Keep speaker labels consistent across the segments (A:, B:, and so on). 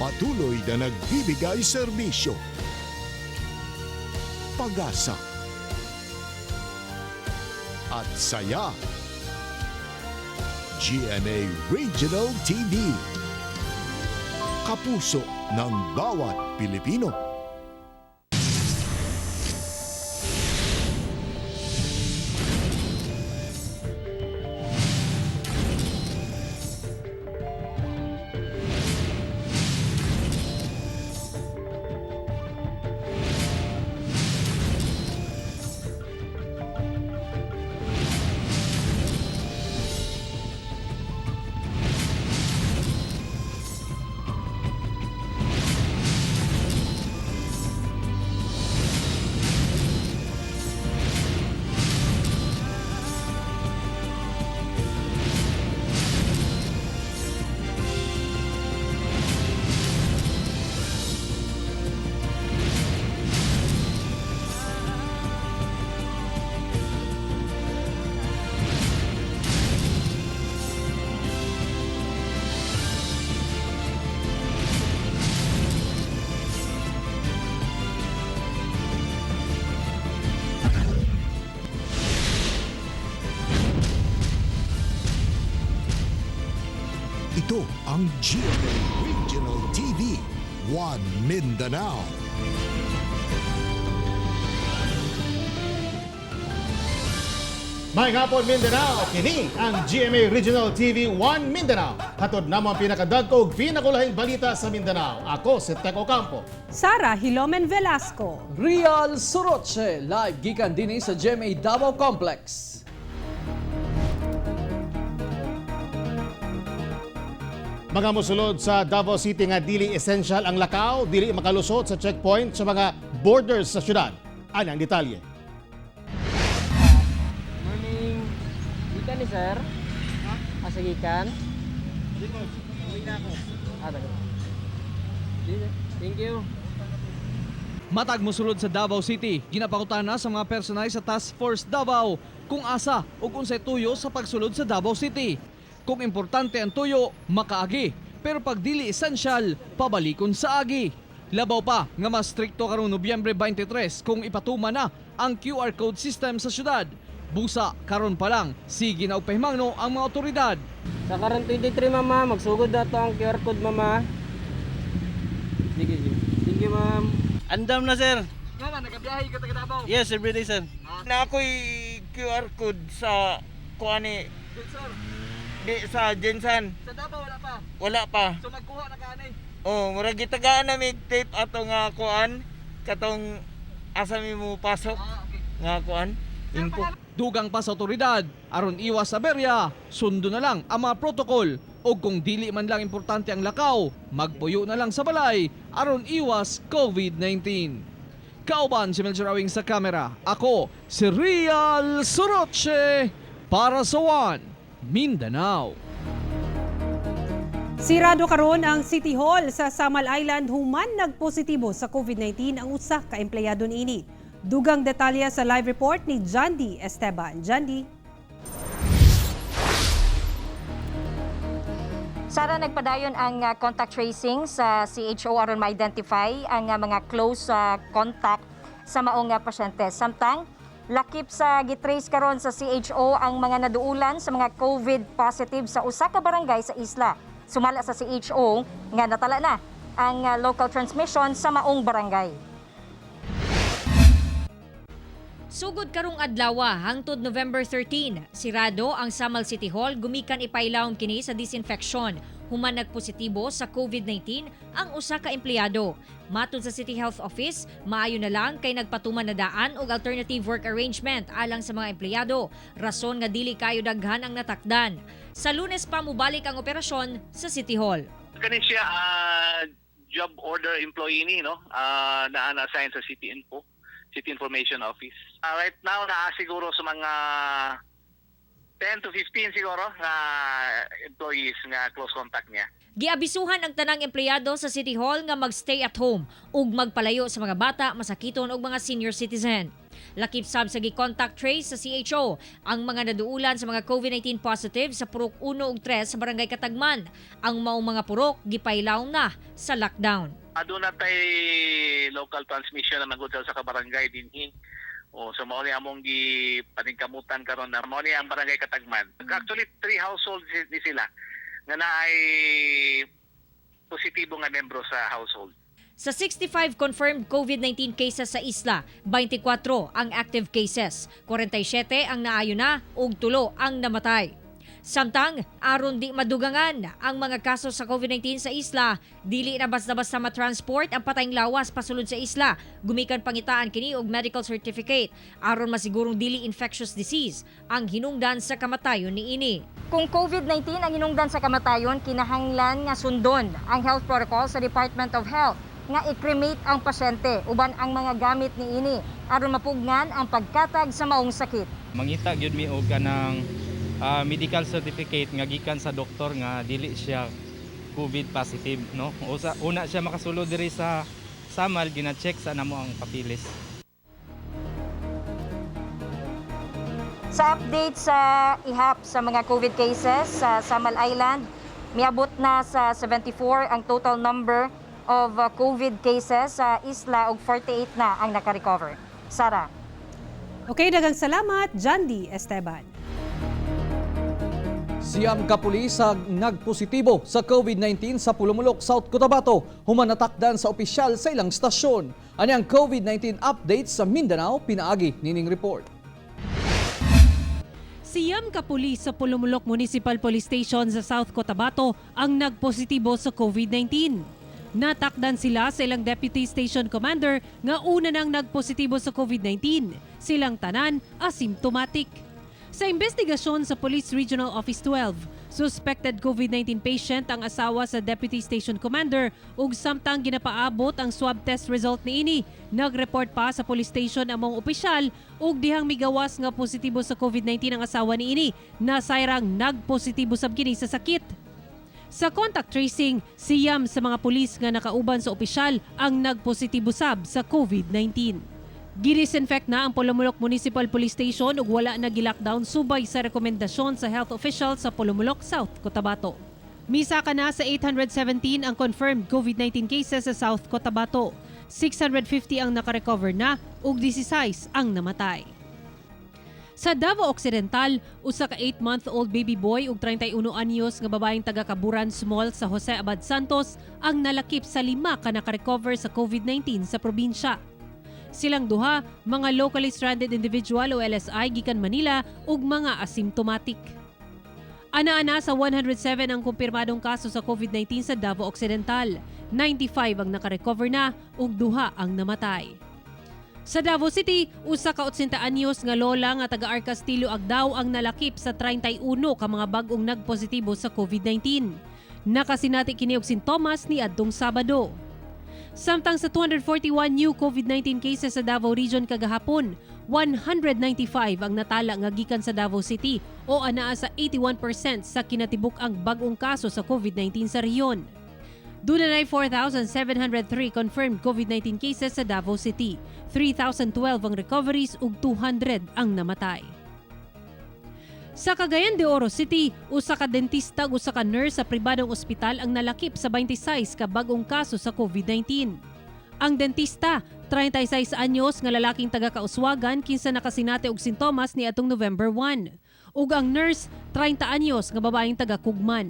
A: patuloy na nagbibigay serbisyo. Pag-asa at saya. GMA Regional TV. Kapuso ng bawat Pilipino. Ito ang GMA Regional TV, One Mindanao.
B: May hapon Mindanao, kini ang GMA Regional TV 1 Mindanao. Hatod namang pinakadagkog pinakulahing balita sa Mindanao. Ako si Tec Ocampo.
C: Sara Hilomen Velasco.
D: Real Soroche, live gikan din sa GMA Davao Complex.
B: Mga musulod sa Davao City nga dili essential ang lakaw, dili makalusot sa checkpoint sa mga borders sa syudad. Ano ang detalye?
E: Morning. Gikan ni sir? Asa gikan?
B: Dito, uwi na ako.
E: Thank you.
D: Matag mosulod sa Davao City, ginapakutan na sa mga personay sa Task Force Davao kung asa o kung sa tuyo sa pagsulod sa Davao City. Kung importante ang tuyo, makaagi. Pero pag dili essential, pabalikon sa agi. Labaw pa nga mas strikto karong Nobyembre 23 kung ipatuma na ang QR code system sa syudad. Busa, karon pa lang, sige na upahimangno ang mga otoridad.
E: Sa karon 23 mama, magsugod na to ang QR code mama. Sige. Thank you ma'am.
F: Andam na sir.
D: Nga nagabiyahe ka taga Davao.
F: Yes, everyday sir. Na ako'y QR code sa kuani
D: Sir,
F: di sa Jensan.
D: sa Davao wala pa.
F: Wala pa.
D: So nagkuha na kaanay.
F: Oh, murag gitagaan na mig tape ato nga kuan katong asa mi mo pasok
D: Okay.
F: nga kuan. Info.
D: Dugang pa sa otoridad, aron iwas sa berya, sundo na lang ang mga protokol. O kung dili man lang importante ang lakaw, magpuyo na lang sa balay, aron iwas COVID-19. Kauban si Melchor Awing sa kamera, ako si Real Soroche para sa One Mindanao.
C: Sirado karon ang City Hall sa Samal Island human nagpositibo sa COVID-19 ang usa ka empleyado niini. Dugang detalye sa live report ni Jandy Esteban. Jandy.
G: Sara, nagpadayon ang contact tracing sa CHO aron ma-identify ang mga close contact sa maong pasyente. Samtang lakip sa gitrace karon sa CHO ang mga naduulan sa mga COVID positive sa usa ka barangay sa isla. Sumala sa CHO nga natala na ang local transmission sa maong barangay.
H: Sugod karong adlaw hangtod November 13, sirado ang Samal City Hall gumikan ipailawom kini sa disinfection. Human nagpositibo sa COVID-19 ang usa ka empleyado. Matud sa City Health Office, maayo na lang kay nagpatuman na daan og alternative work arrangement alang sa mga empleyado. Rason nga dili kayo daghan ang natakdan. Sa Lunes pa mubalik ang operasyon sa City Hall.
I: Kani siya job order employee ni no na-assign sa City Information Office. Right now naa siguro sa mga 10 to 15 siguro nga employees nga close contact niya.
H: Giabisuhan ang tanang empleyado sa City Hall nga magstay at home ug magpalayo sa mga bata, masakiton ug mga senior citizen. Lakip sab sa gi-contact trace sa CHO ang mga naduulan sa mga COVID-19 positive sa Purok 1 ug 3 sa Barangay Katagman. Ang maong mga purok gipailaw na sa lockdown.
I: Doon na tayo local transmission na nagudal sa kabarangay dinhi. O so mao ni among gipaningkamutan karon na mao ni ang Barangay Katagman. Actually 3 households ni sila nga naay positibo nga membro sa household.
H: Sa 65 confirmed COVID-19 cases sa isla, 24 ang active cases, 47 ang naayo na ug 3 ang namatay. Samtang aron di madugangan ang mga kaso sa COVID-19 sa isla, dili na basta-basta matransport ang patayng lawas pasulod sa isla. Gumikan pangitaan kini og medical certificate aron masigurong dili infectious disease ang hinungdan sa kamatayon niini.
G: Kung COVID-19 ang hinungdan sa kamatayon, kinahanglan nga sundon ang health protocol sa Department of Health nga i-cremate ang pasyente uban ang mga gamit niini aron mapugnan ang pagkatag sa maong sakit.
E: Mangita gyud mi og kanang medical certificate nga gikan sa doktor nga dili siya COVID positive, no? Una siya makasulod diri sa Samal, gina-check sa namo ang papilis.
G: Sa update sa ihap sa mga COVID cases sa Samal Island, miabot na sa 74 ang total number of COVID cases sa isla ug 48 na ang naka-recover. Sara.
C: Okay, daghang salamat, Jandy Esteban.
D: Siyam ka pulis ang nagpositibo sa COVID-19 sa Pulumulok, South Cotabato. Humanatakdan sa opisyal sa ilang stasyon. Ani ang COVID-19 update sa Mindanao, pinaagi nining report.
C: Siyam ka pulis sa Pulumulok Municipal Police Station sa South Cotabato ang nagpositibo sa COVID-19. Natakdan sila sa ilang Deputy Station Commander nga una nang nagpositibo sa COVID-19. Silang tanan asymptomatic. Sa investigasyon sa Police Regional Office 12, suspected COVID-19 patient ang asawa sa Deputy Station Commander ug samtang ginapaabot ang swab test result niini. Nag-report pa sa police station ang mga opisyal ug dihang migawas nga positibo sa COVID-19 ang asawa niini, nasayrang nagpositibo sab kini sa sakit. Sa contact tracing, siyam sa mga pulis nga nakauban sa opisyal ang nagpositibo sab sa COVID-19. Ginisinfect na ang Pulumulok Municipal Police Station ug wala na gi-lockdown subay sa rekomendasyon sa health officials sa Pulumulok, South Cotabato. Misaka na sa 817 ang confirmed COVID-19 cases sa South Cotabato. 650 ang nakarecover na ug 16 ang namatay. Sa Davao Occidental, usa ka 8-month-old baby boy ug 31 anyos nga babaeng taga Kaburan Small sa Jose Abad Santos ang nalakip sa 5 ka nakarecover sa COVID-19 sa probinsya. Silang duha, mga locally stranded individual o LSI gikan Manila ug mga asymptomatic. Ana-ana sa 107 ang kumpirmadong kaso sa COVID-19 sa Davao Occidental. 95 ang nakarecover na ug duha ang namatay. Sa Davao City, usa ka 80 anyos nga lola nga taga Arcastillo Agdao ang nalakip sa 31 ka mga bag-ong nagpositibo sa COVID-19. Nakasinati kini og sintomas ni adtong Sabado. Samtang sa 241 new COVID-19 cases sa Davao Region kagahapon, 195 ang natala nga gikan sa Davao City o anaa sa 81% sa kinatibuk ang bag-ong kaso sa COVID-19 sa rehiyon. Dunay 4,703 confirmed COVID-19 cases sa Davao City, 3,012 ang recoveries ug 200 ang namatay. Sa Cagayan de Oro City, usa ka dentista ug usa ka nurse sa pribadong ospital ang nalakip sa 26 ka bag-ong kaso sa COVID-19. Ang dentista, 36 anyos nga lalaking taga Kauswagan kinsa nakasinati og sintomas ni atong November 1. Ug ang nurse, 30 anyos nga babaeng taga Kugman.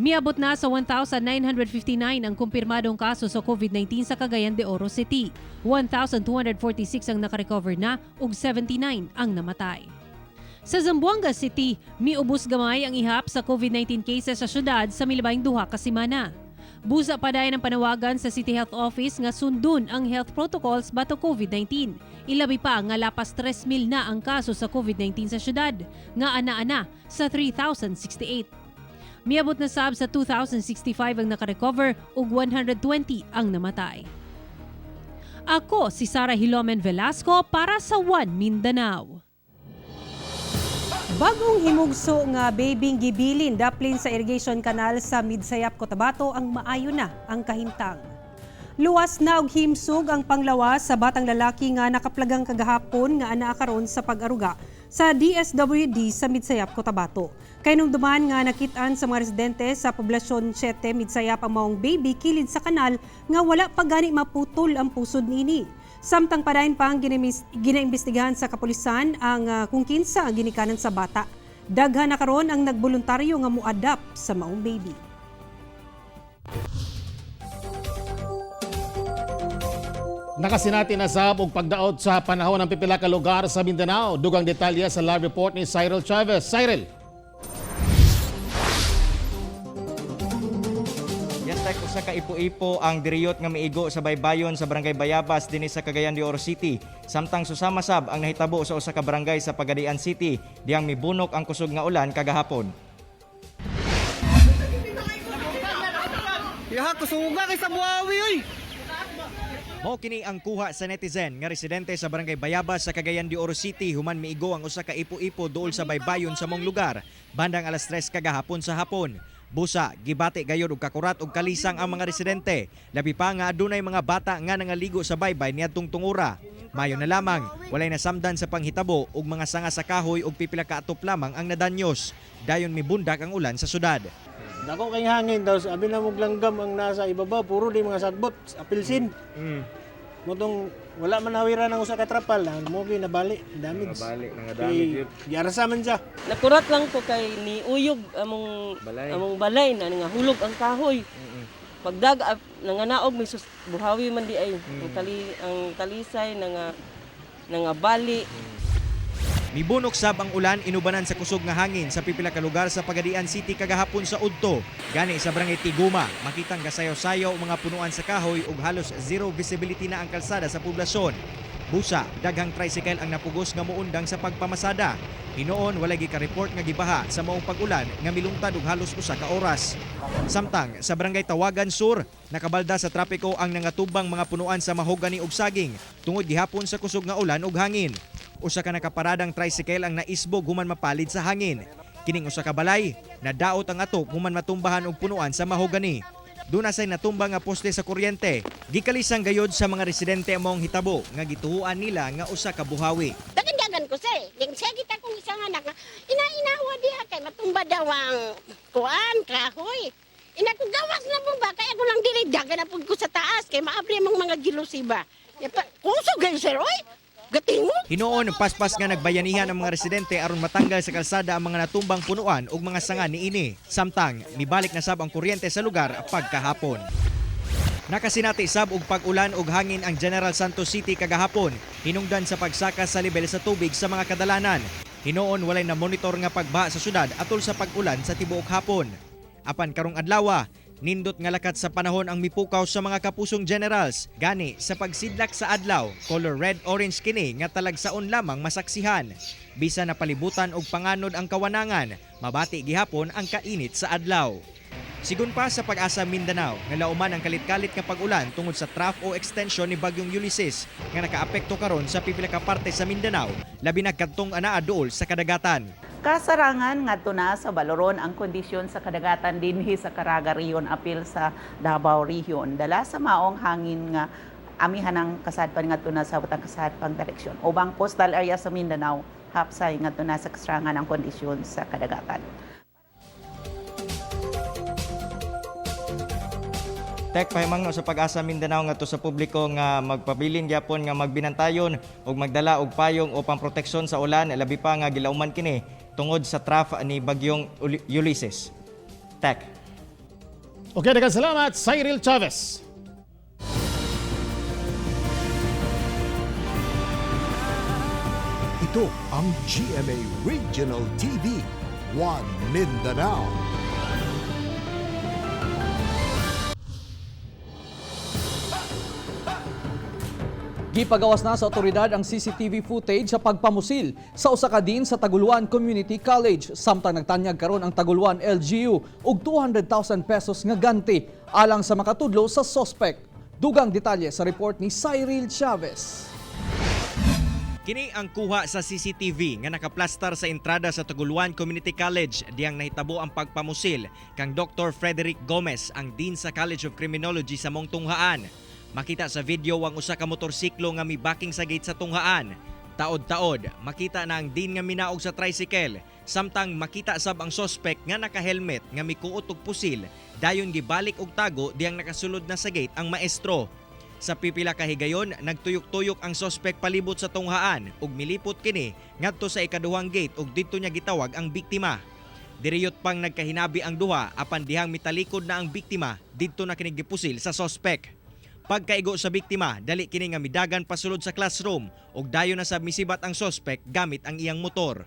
C: Miabot na sa 1,959 ang kumpirmadong kaso sa COVID-19 sa Cagayan de Oro City. 1,246 ang nakarecover na ug 79 ang namatay. Sa Zamboanga City, miubos gamay ang ihap sa COVID-19 cases sa syudad sa milabayng duha ka semana. Busa pa dayon ang panawagan sa City Health Office nga sundon ang health protocols bato COVID-19. Ilabi pa nga lapas 3,000 na ang kaso sa COVID-19 sa syudad, nga ana-ana sa 3,068. Miabot na sab sa 2,065 ang nakarecover ug 120 ang namatay. Ako si Sara Hilomen Velasco para sa One Mindanao.
J: Bagong himugso nga babing gibilin daplin sa irrigation canal sa Midsayap, Cotabato ang maayo na ang kahimtang. Luwas na og himsog ang panglawas sa batang lalaki nga nakaplagang kagahapon nga anaa karon sa pag-aruga sa DSWD sa Midsayap, Cotabato. Kay nung duman nga nakitaan sa mga residente sa poblasyon 7 Midsayap ang maong baby kilid sa kanal nga wala pa gani maputol ang pusod niini. Samtang padayon pa ang ginaimbestigahan sa kapulisan ang kung kinsa ang ginikanan sa bata. Daghan na karon ang nagboluntaryo nga muadapt sa maong baby.
B: Nakasinati na sab og pagdaot sa panahon ng pipila ka lugar sa Mindanao. Dugang detalye sa live report ni Cyril Chavez. Cyril.
K: Usa ka ipo-ipo ang diriyot nga miigo sa baybayon sa Barangay Bayabas dinhi sa Cagayan de Oro City. Samtang susama sab ang nahitabo sa usa ka barangay sa Pagadian City diyang mibunok ang kusog nga ulan kagahapon.
D: Yaha, kusuga kay sa buhawi oy.
K: Mao kini ang kuha sa netizen nga residente sa Barangay Bayabas sa Cagayan de Oro City human miigo ang usa ka ipo-ipo duol sa baybayon sa mong lugar bandang alas 3 kagahapon sa hapon. Busa, gibati gayod og kakurat og kalisang ang mga residente. Labi pa nga adunay mga bata nga nangaligo sa baybay niadtong tungura. Mayo na lamang, walay nasamdan sa panghitabo og mga sanga sa kahoy og pipila ka atop lamang ang nadanyos. Dayon mibundak ang ulan sa syudad.
L: Dako kay hangin daw, sabi na mong langgam ang nasa ibaba, puro di mga sagbot, apilsin. Motong wala man nawira ng usa ka trapal, mo nabali, damage.
K: Nabali, damage.
L: Yarasa man siya.
M: Nakurat lang ko kay ni uyog among balay na nga hulog ang kahoy. Pagdag nanganaog may buhawi man di ay ang talisay nga bali.
K: Mibunok sab ang ulan inubanan sa kusog nga hangin sa pipila ka lugar sa Pagadian City kagahapon sa Udto. Gani sa Barangay Tiguma, makitang gasayaw-sayaw mga punuan sa kahoy ug halos zero visibility na ang kalsada sa poblasyon. Busa, daghang tricycle ang napugos nga muundang sa pagpamasada. Hinoon walay gika-report nga gibaha sa maong pag-ulan nga milungtad og halos usa ka oras. Samtang sa Barangay Tawagan Sur, nakabalda sa trapiko ang nangatubang mga punuan sa mahogani ug saging tungod gihapon sa kusog nga ulan ug hangin. Usa ka nakaparadang tricycle ang naisbog human mapalid sa hangin. Kining usa ka balay, nadaot ang atok human matumbahan og punuan sa mahogani. Duna say natumba nga poste sa kuryente. Gikalisang gayod sa mga residente among hitabo nga gituhuan nila nga usa ka buhawi.
N: Dagan ko say, ding say kita kung isang anak nga inainawa diha kay matumba daw ang kuan kahoy. Ina ko gawas na mo ba kay ako lang dili dagan na pud ko sa taas kay maabri among mga gilusiba. Kusog gay sir oy.
K: Hinoon, paspas nga nagbayanihan ang mga residente aron matanggal sa kalsada ang mga natumbang punuan ug mga sanga niini. Samtang, mibalik na sab ang kuryente sa lugar pagkahapon. Nakasinati sab og pag-ulan ug hangin ang General Santos City kagahapon, hinungdan sa pagsaka sa lebel sa tubig sa mga kadalanan. Hinoon, walay na monitor nga pagbaha sa syudad atol sa pag-ulan sa tibuok hapon. Apan karong adlaw, nindot nga lakat sa panahon ang mipukaw sa mga kapusong generals. Gani sa pagsidlak sa adlaw, color red-orange kini nga talagsaon lamang masaksihan. Bisa na palibutan og panganod ang kawanangan, mabati gihapon ang kainit sa adlaw. Sigun pa sa Pag-asa Mindanao, nga lauman ang kalit-kalit nga pag-ulan tungod sa trough o extension ni Bagyong Ulysses nga nakaapekto karon sa pipila ka parte sa Mindanao, labi na kadtong anaa duol sa kadagatan.
O: Kasarangan ngadto na sa Baloron ang kondisyon sa kadagatan dinhi sa Caraga Region apil sa Davao Region. Dala sa maong hangin nga amihan ang kasadpan ngadto na sa butang kasadpang direksyon. Ubang coastal area sa Mindanao hapsay ngadto na sa kasarangan ang kondisyon sa kadagatan.
K: Tek pahimangno sa Pag-asa Mindanao ngadto sa publiko nga magpabilin gyapon nga magbinantayon ug magdala og payong o pamproteksyon sa ulan labi pa nga gilauman kini tungod sa trough ni Bagyong Ulysses. Tek.
B: Okay, daghang salamat Cyril Chavez.
A: Ito ang GMA Regional TV, One Mindanao.
D: Gipagawas na sa otoridad ang CCTV footage sa pagpamusil sa usa ka din sa Taguluan Community College. Samtang nagtanyag karon ang Taguluan LGU og 200,000 pesos nga ganti alang sa makatudlo sa suspect. Dugang detalye sa report ni Cyril Chavez.
K: Kini ang kuha sa CCTV nga nakaplastar sa entrada sa Taguluan Community College diyang nahitabo ang pagpamusil kang Dr. Frederick Gomez, ang Dean sa College of Criminology sa mong tunghaan. Makita sa video ang usa ka motorsiklo nga mibaking sa gate sa tunghaan. Taod-taod, makita na ang Dean nga minaog sa tricycle, samtang makita sab ang suspect nga naka-helmet nga mikuot og pusil, dayon gibalik og tago diyang nakasulod na sa gate ang maestro. Sa pipila ka higayon, nagtuyok-tuyok ang suspect palibot sa tunghaan ug milipot kini ngadto sa ikaduhang gate ug didto niya gitawag ang biktima. Diriyot pang nagkahinabi ang duha apan dihang mitalikod na ang biktima, didto na kini gipusil sa suspect. Pagkaigo sa biktima, dali kini nga midagan pasulod sa classroom ug dayon na sab misibat ang suspect gamit ang iyang motor.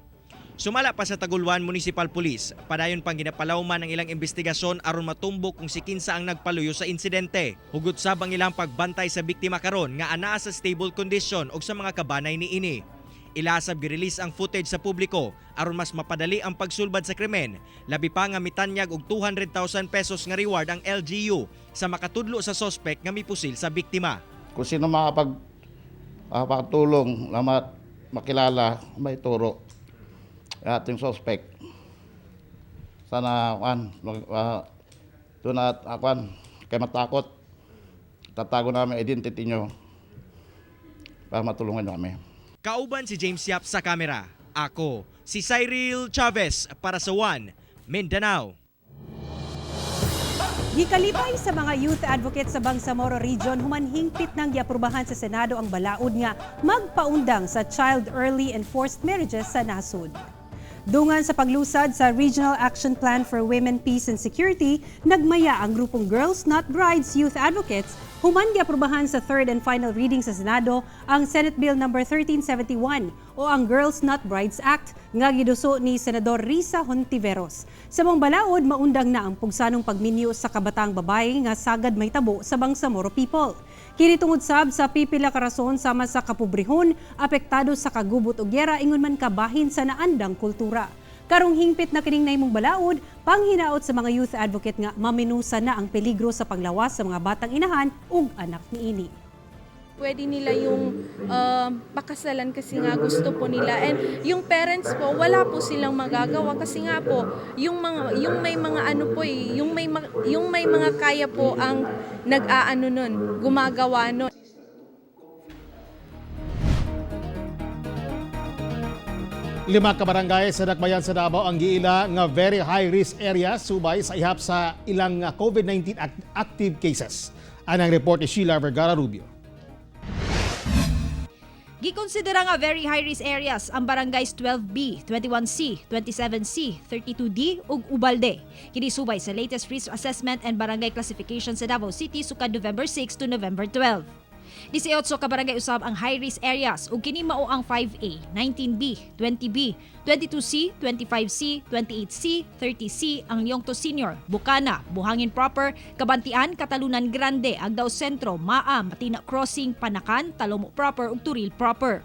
K: Sumala pa sa Taguluan Municipal Police, padayon pang ginapalawman ang ilang investigasyon aron matumbok kung si kinsa ang nagpaluyo sa insidente. Hugot sab ang ilang pagbantay sa biktima karon nga anaa sa stable condition og sa mga kabanay niini. Ilasab gi-release ang footage sa publiko aron mas mapadali ang pagsulbad sa krimen. Labi pa nga mitanyag og 200,000 pesos nga reward ang LGU sa makatudlo sa suspect nga mipusil sa biktima.
P: Kung sino makapagtulong na makilala, may turo ating suspect. Sana doon at kay matakot, tatago namin identity nyo para matulungan nyo kami.
K: Kauban si James Yap sa kamera. Ako, si Cyril Chavez para sa One Mindanao.
J: Gikalipay sa mga youth advocates sa Bangsamoro Region, humanhingpit ng giaprubahan sa Senado ang balaod nga magpaundang sa child early and forced marriages sa nasud. Dungan sa paglusad sa Regional Action Plan for Women, Peace and Security, nagmaya ang grupong Girls Not Brides Youth Advocates human giaprubahan sa third and final reading sa Senado ang Senate Bill No. 1371 o ang Girls Not Brides Act nga giduso ni Senador Risa Hontiveros. Sa mong balaod, maundang na ang pugsanong pagminyo sa kabataang babae nga sagad may tabo sa Bangsamoro people. Kini tungod sab sa pipila ka rason sama sa kapobrehon, apektado sa kagubot ug giyera ingon man kabahin sa naandang kultura. Karong hingpit na kining naimong balaod, panghinaot sa mga youth advocate nga maminusa na ang peligro sa panglawas sa mga batang inahan ug anak niini.
Q: Pwede nila yung pakasalan kasi nga gusto po nila, and yung parents po wala po silang magagawa kasi nga po yung may mga ano po yung may mga kaya po ang nag-aano nun, gumagawa nun.
B: Lima ka barangay sa Dakbayan sa Davao ang giila nga very high risk area subay sa ihap sa ilang COVID-19 active cases. Anang report ni Sheila Vergara Rubio.
R: Gikonsidera nga very high-risk areas ang barangays 12B, 21C, 27C, 32D ug Ubalde. Kini subay sa latest risk assessment and barangay classification sa Davao City sukad November 6 to November 12. 18 ka barangay usab ang high-risk areas ug kini mao ang 5A, 19B, 20B, 22C, 25C, 28C, 30C ang Leongto Senior, Bukana, Buhangin Proper, Kabantian, Katalunan Grande, Agdao Sentro, Maam, Matina Crossing, Panakan, Talomo Proper ug Turil Proper.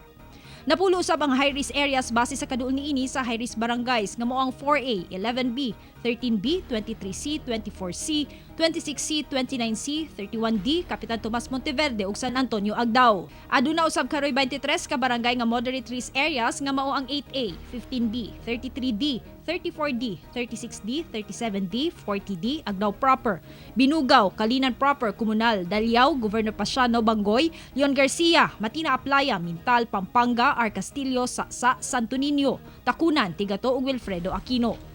R: Napulo usab ang high-risk areas base sa kaduol niini sa high-risk barangays nga mao ang 4A, 11B, 13B, 23C, 24C, 26C, 29C, 31D, Kapitan Tomas Monteverde ug San Antonio Agdao. Aduna usab karoy 23 ka barangay nga moderate risk areas nga mao ang 8A, 15B, 33D, 34D, 36D, 37D, 40D, Agdao Proper, Binugaw, Kalinan Proper, Komunal, Daliao, Governor Pasiano, Bangoy, Leon Garcia, Matina Aplaya, Mintal, Pampanga, Arcastillo, Saksa, Santo Niño, Takunan, Tigato ug Wilfredo Aquino.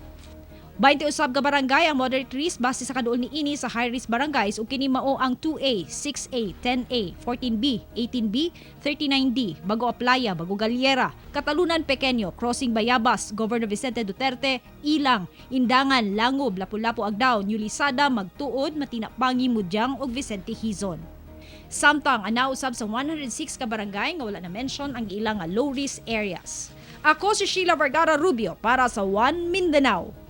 R: 20 usab ka barangay ang moderate risk base sa kaduol niini sa high risk barangays ug kini mao ang 2A, 6A, 10A, 14B, 18B, 39D, Bago Aplaya, Bago Galiera, Katalunan Pequeño, Crossing Bayabas, Governor Vicente Duterte, Ilang, Indangan, Langob, Lapu-Lapu Agdao, New Lisada, Magtuod, Matina Pangi, Mudyang ug Vicente Hizon. Samtang anausab sa 106 ka barangay nga wala na mention ang ilang low risk areas. Ako si Sheila Vergara Rubio para sa One Mindanao.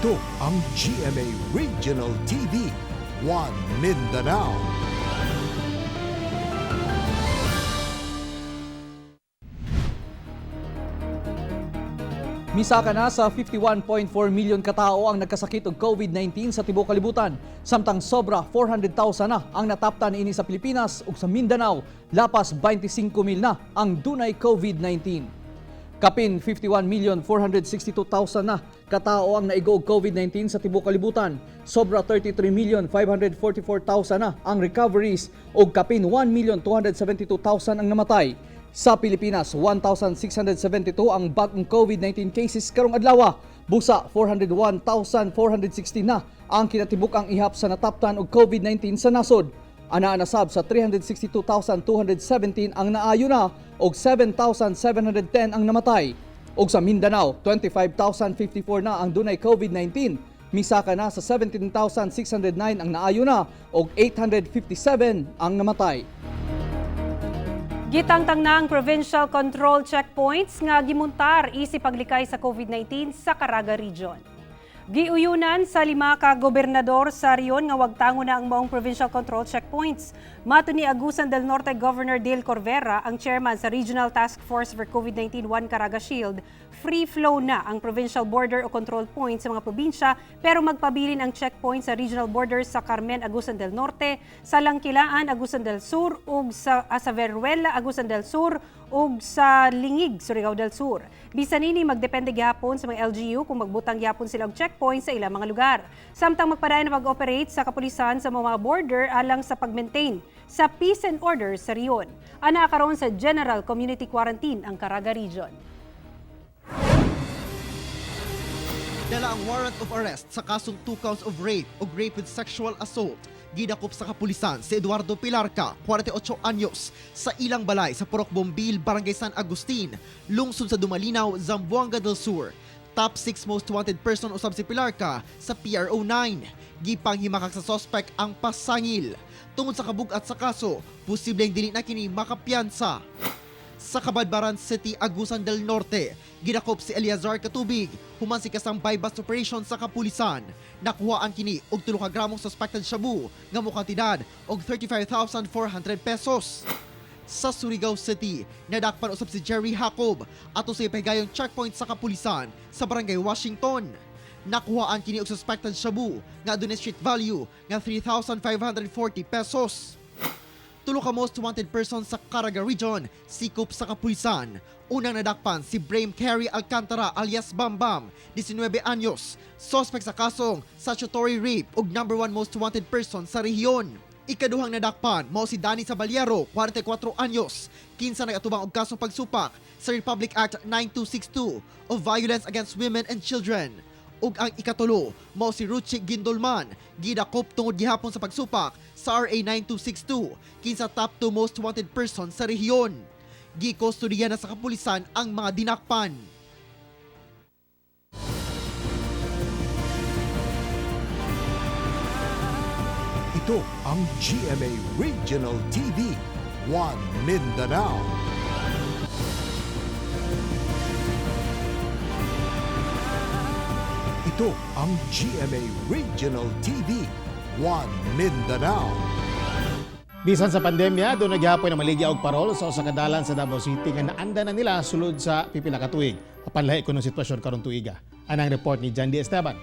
A: Ito ang GMA Regional TV, One Mindanao.
D: Misaka na sa 51.4 milyon katao ang nagkasakit og COVID-19 sa tibuok kalibutan, samtang sobra 400,000 na ang nataptan ini sa Pilipinas ug sa Mindanao, lapas 25,000 na ang dunay COVID-19. Kapin 51,462,000 na katao ang naigo og COVID-19 sa tibuok kalibutan, sobra 33,544,000 na ang recoveries ug kapin 1,272,000 ang namatay. Sa Pilipinas, 1,672 ang bagong COVID-19 cases karong adlaw. Busa 401,416 na ang kinatibuk-ang ihap sa nataptan og COVID-19 sa nasod. Anaa nasab sa 362,217 ang naayo na og 7,710 ang namatay. Og sa Mindanao, 25,054 na ang dunay COVID-19. Misaka na sa 17,609 ang naayo na og 857 ang namatay.
J: Gitangtang na ang provincial control checkpoints nga gimuntar isip paglikay sa COVID-19 sa Caraga Region. Giuyunan sa 5 ka gobernador sa riyon nga wagtango na ang maong provincial control checkpoints. Mato ni Agusan del Norte Governor Dale Corvera, ang chairman sa Regional Task Force for COVID-19 1 Caraga Shield, free flow na ang provincial border o control points sa mga probinsya pero magpabilin ang checkpoint sa regional borders sa Carmen, Agusan del Norte, sa Langkilaan, Agusan del Sur ug sa Veruela, Agusan del Sur ug sa Lingig, Surigao del Sur. Bisan nini magdepende gyapon sa mga LGU kung magbutang gyapon sila og checkpoint sa ilang mga lugar. Samtang magpadayon na mag-operate sa kapulisan sa mga border alang sa pag-maintain sa peace and order sa riyon. Ana karon sa General Community Quarantine ang Caraga Region.
K: Dala ang warrant of arrest sa kasong 2 counts of rape o rape with sexual assault. Gidakop sa kapulisan si Eduardo Pilarca, 48 anyos, sa ilang balay sa Purok Bombil, Barangay San Agustin, lungsod sa Dumalinaw, Zamboanga del Sur. Top 6 most wanted person usab si Pilarca sa PRO 9. Gipanghimakak sa suspect ang pasangil. Tungod sa kabug-at sa kaso, posibleng dili na kini makapiyansa. Sa Cabadbaran City, Agusan del Norte, gidakop si Eliazar Katubig, human si kasang bypass operation sa kapulisan. Nakuhaan kini og 3 gramong suspected shabu nga mukantidad og 35,400 pesos. Sa Surigao City, nadakpan usab si Jerry Jacob ato sa ipahigayong checkpoint sa kapulisan sa Barangay Washington. Nakuhaan kini og suspected shabu nga adunay street value nga 3,540 pesos. 3 ka most wanted person sa Caraga Region, sikop sa kapulisan. Unang nadakpan si Brame Carey Alcantara alias Bambam, 19 anyos, suspect sa kasong statutory rape ug number 1 most wanted person sa rehiyon. Ikaduhang nadakpan mao si Danny Sabaliero, 44 anyos, kinsa nagatubang og kasong pagsupak sa Republic Act 9262 of Violence Against Women and Children. Ug ang ikatulo mao si Ruchi Gindolman, gidakop tungod gihapon sa pagsupak sa RA 9262 kinsa top 2 most wanted person sa rehiyon. Gikustodiya na sa kapulisan ang mga dinakpan.
A: Ito ang GMA Regional TV, 1 Mindanao. Ito ang GMA Regional TV, 1 Mindanao.
B: Bisan sa pandemya, doon nagyapoy na maligya og parol sa usa ka dalan sa Davao City nga naanda na nila sulod sa pipila ka tuig. Apanlahi ko ng sitwasyon karon tuiga. Anang report ni Jandy Esteban.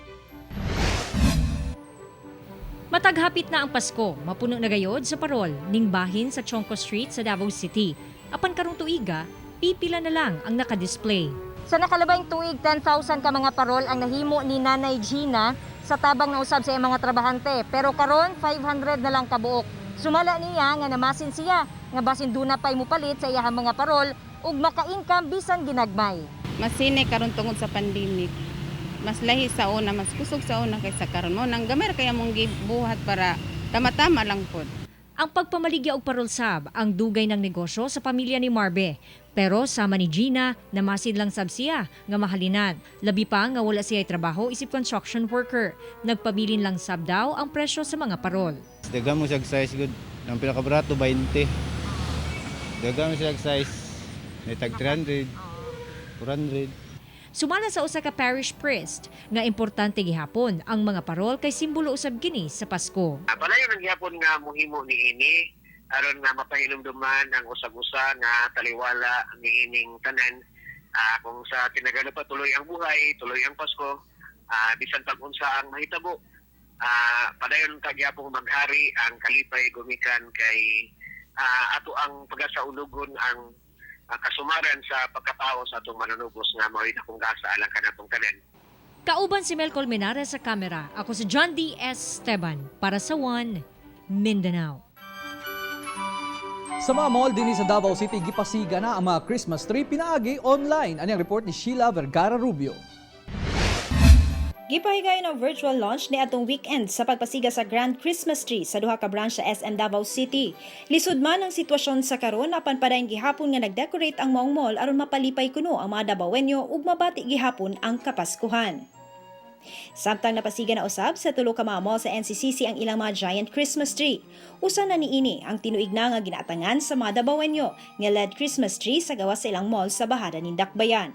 H: Mataghapit na ang Pasko, mapuno na gayod sa parol ning bahin sa Chonco Street sa Davao City. Apan karong tuiga, pipila na lang ang nakadisplay.
G: Sa nakalabang tuig, 10,000 ka mga parol ang nahimo ni Nanay Gina sa tabang na usab sa iyang mga trabahante. Pero karon 500 na lang kabuok. Sumala niya nga namasin siya nga basin duna pay mupalit sa iyang mga parol ug maka-income bisan ginagmay.
S: Masine karon tungod sa pandemic. Mas lahi sa una, mas kusog sa una kaysa karon mo nang gamer kaya mong gibuhat para tama-tama lang pod.
H: Ang pagpamaligya og parol sab ang dugay ng negosyo sa pamilya ni Marbe. Pero sama ni Gina, namasid lang sab siya nga mahalinan. Labi pa nga wala siya trabaho isip construction worker. Nagpabilin lang sab daw ang presyo sa mga parol.
T: Dagan mo siya size good. Ang pinakabrato 20. Dagan mo siya size may tag 300, 400.
H: Sumala sa usa ka parish priest nga importante gihapon ang mga parol kay simbolo usab kini sa Pasko.
I: Palayo ng gihapon nga muhimo niini aron nga mapahinumduman ang usag-usa nga taliwala niining tanan Kung sa tinagano pa tuloy ang buhay, tuloy ang Pasko, bisan pag unsa ang mahitabo, padayon kagyapong maghari ang kalipay gumikan kay ato ang pagasaulugon ang kasumaran sa pagkatao sa atong mananubos nga mao akong gasa alang kanatong tanan.
H: Kauban si Mel Colmenares sa kamera. Ako si John D. S. Esteban para sa One Mindanao.
D: Sa mga mall din sa Davao City, gipasiga na ang mga Christmas tree pinaagi online. Ano yung report ni Sheila Vergara Rubio?
R: Gipahigayon ang virtual launch ni atong weekend sa pagpasiga sa Grand Christmas Tree sa duha ka branch sa SM Davao City. Lisod man ang sitwasyon sa karon apan padayon gihapon nga nagdecorate ang maong mall aron mapalipay kuno ang mga Davaoenyo ug mabati gihapon ang Kapaskuhan. Samtang napasiga na usab sa tulo ka mga mall sa NCCC ang ilang mga giant Christmas tree. Usa na niini ang tinuig na nga ginaatangan sa mga Davaoenyo nga LED Christmas tree sa gawas sa ilang mall sa bahada ning Dakbayan.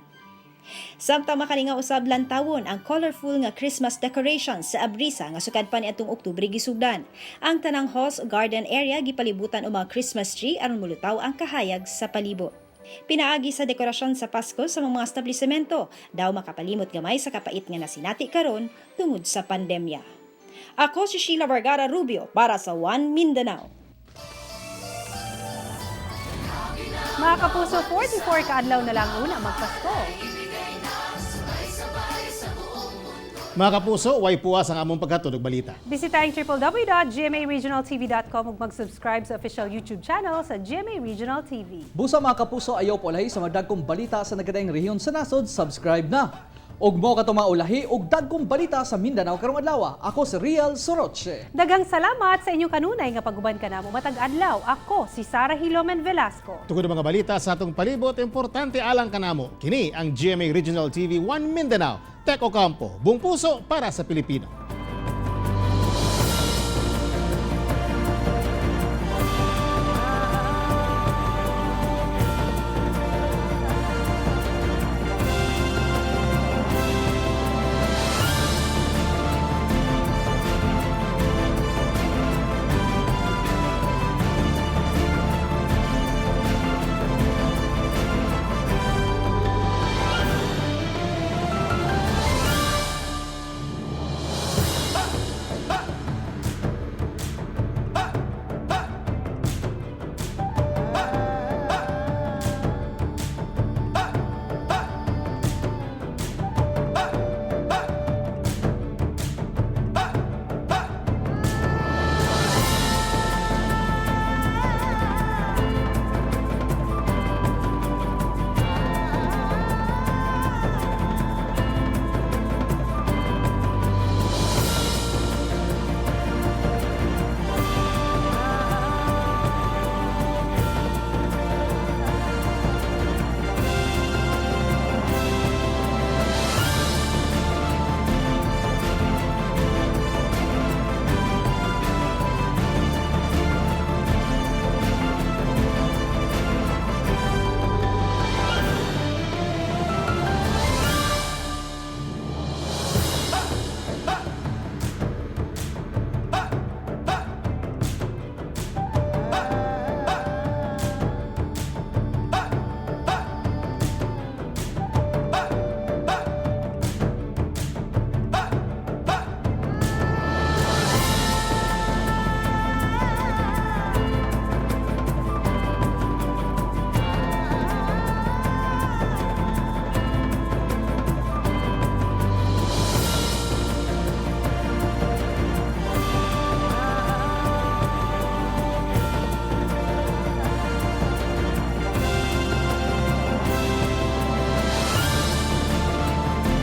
R: Samtang makalinga usab lantawon ang colorful nga Christmas decorations sa Abrisa nga sukad pa niadtong Oktubre gisugdan. Ang tanang halls o garden area gipalibutan og mga Christmas tree aron mulutaw ang kahayag sa palibot. Pinaagi sa dekorasyon sa Pasko sa mga establisemento daw makapalimot gamay sa kapait nga nasinati karon tungod sa pandemya. Ako si Sheila Vergara Rubio para sa One Mindanao.
J: Mga kapuso, 44 kaadlaw na lang una magpasko.
B: Mga kapuso, way puwas ang among pagkatunog balita.
J: Bisitahin www.gmaregionaltv.com ug mag-subscribe sa official YouTube channel sa GMA Regional TV.
D: Busa mga kapuso, ayaw po lahi sa mga dagkong balita sa nagadaing rehiyon sa nasod, subscribe na. Og mo katong maulahi og dagkong balita sa Mindanao karong adlaw. Ako si Riel Soroche.
J: Daghang salamat sa inyong kanunay nga paguban kanamo matag adlaw. Ako si Sara Hilomen Velasco.
B: Tungod ang mga balita sa atong palibot, importante alang kanamo. Kini ang GMA Regional TV 1 Mindanao. Teko Campo, buong puso para sa Pilipino.